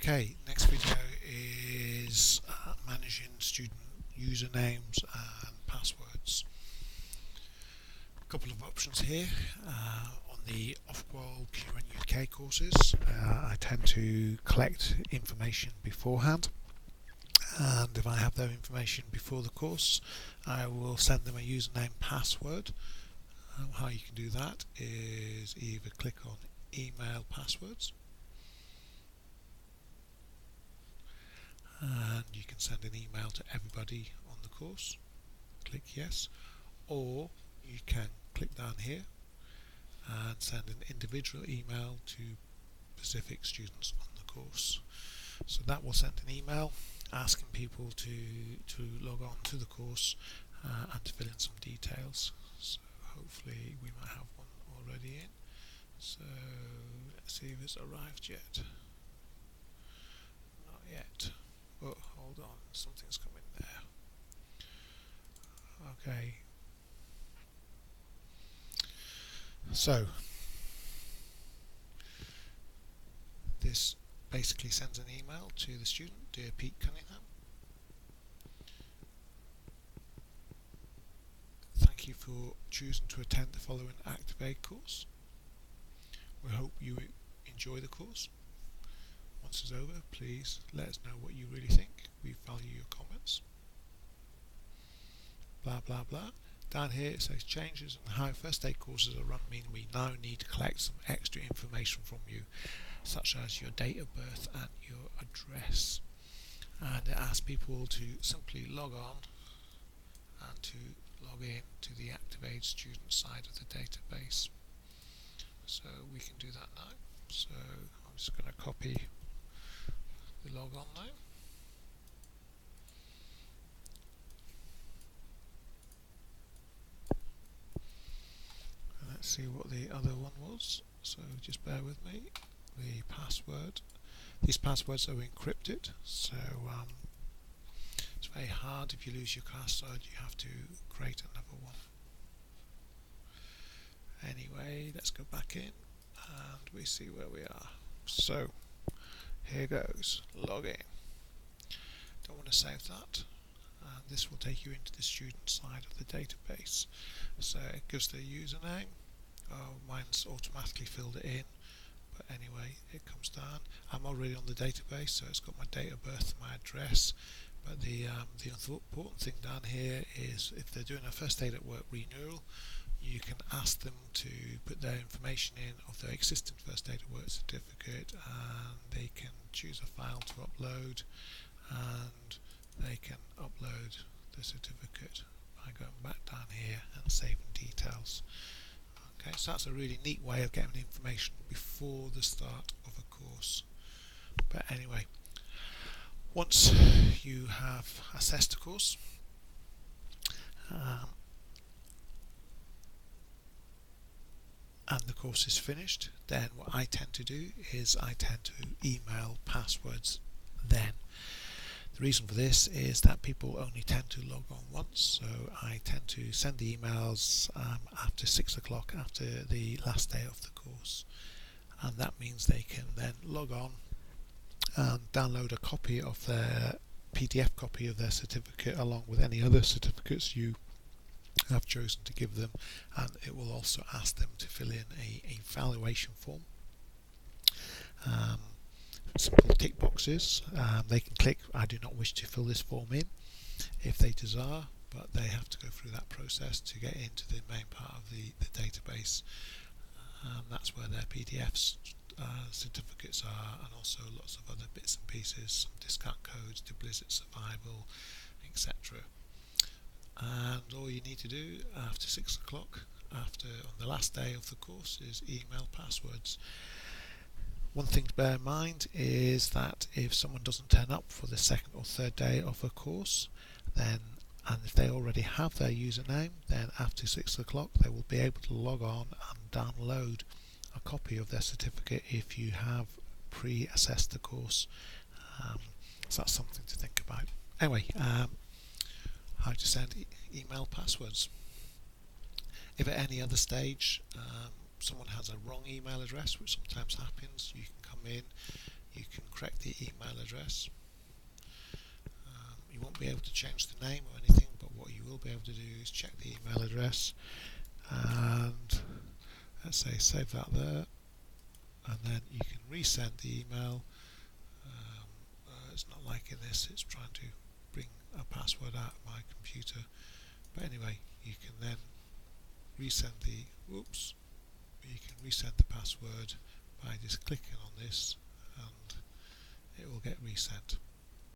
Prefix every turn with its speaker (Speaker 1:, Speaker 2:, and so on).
Speaker 1: Okay, next video is managing student usernames and passwords. A couple of options here. On the Ofqual QN UK courses, I tend to collect information beforehand, and if I have that information before the course, I will send them a username password. How you can do that is either click on email passwords, and you can send an email to everybody on the course. Click yes, or you can click down here and send an individual email to specific students on the course. So that will send an email asking people to log on to the course and to fill in some details. So hopefully we might have one already in. So let's see if it's arrived yet. Not yet. Oh, hold on, something's coming there. Okay. So this basically sends an email to the student, dear Pete Cunningham. Thank you for choosing to attend the following Activate course. We hope you enjoy the course. Once it's over, please let us know what you really think. We value your comments. Blah blah blah. Down here it says changes in how first aid courses are run mean we now need to collect some extra information from you, such as your date of birth and your address. And it asks people to simply log on and to log in to the Activate student side of the database. So we can do that now. So I'm just going to copy the log on now. And let's see what the other one was. So just bear with me. The password. These passwords are encrypted, so it's very hard. If you lose your password, you have to create another one. Anyway, let's go back in and we see where we are. So here goes, log in. Don't want to save that, and this will take you into the student side of the database. So it gives the username. Mine's automatically filled it in, but anyway, it comes down. I'm already on the database, so it's got my date of birth and my address. But the important thing down here is if they're doing a first aid at work renewal, you can ask them to put their information in of their existing first aid at work certificate, and they can choose a file to upload, and they can upload the certificate by going back down here and saving details. Okay, so that's a really neat way of getting information before the start of a course. But anyway, once you have assessed a course, and the course is finished, then what I tend to do is I tend to email passwords then. The reason for this is that people only tend to log on once, so I tend to send the emails after 6 o'clock, after the last day of the course, and that means they can then log on and download a copy of their PDF copy of their certificate along with any other certificates you have chosen to give them, and it will also ask them to fill in a evaluation form. Simple tick boxes. They can click I do not wish to fill this form in if they desire, but they have to go through that process to get into the main part of the database. That's where their PDFs certificates are, and also lots of other bits and pieces, some discount codes to Blizzard Survival, etc. And all you need to do after 6 o'clock, on the last day of the course, is email passwords. One thing to bear in mind is that if someone doesn't turn up for the second or third day of a course, and if they already have their username, then after 6 o'clock they will be able to log on and download a copy of their certificate if you have pre-assessed the course. So that's something to think about. Anyway, how to send email passwords. If at any other stage someone has a wrong email address, which sometimes happens, you can come in, you can correct the email address. You won't be able to change the name or anything, but what you will be able to do is check the email address and let's say save that there, and then you can resend the email. It's not liking this, it's trying to bring a password out of my computer, but anyway, you can then resend the password by just clicking on this and it will get resent.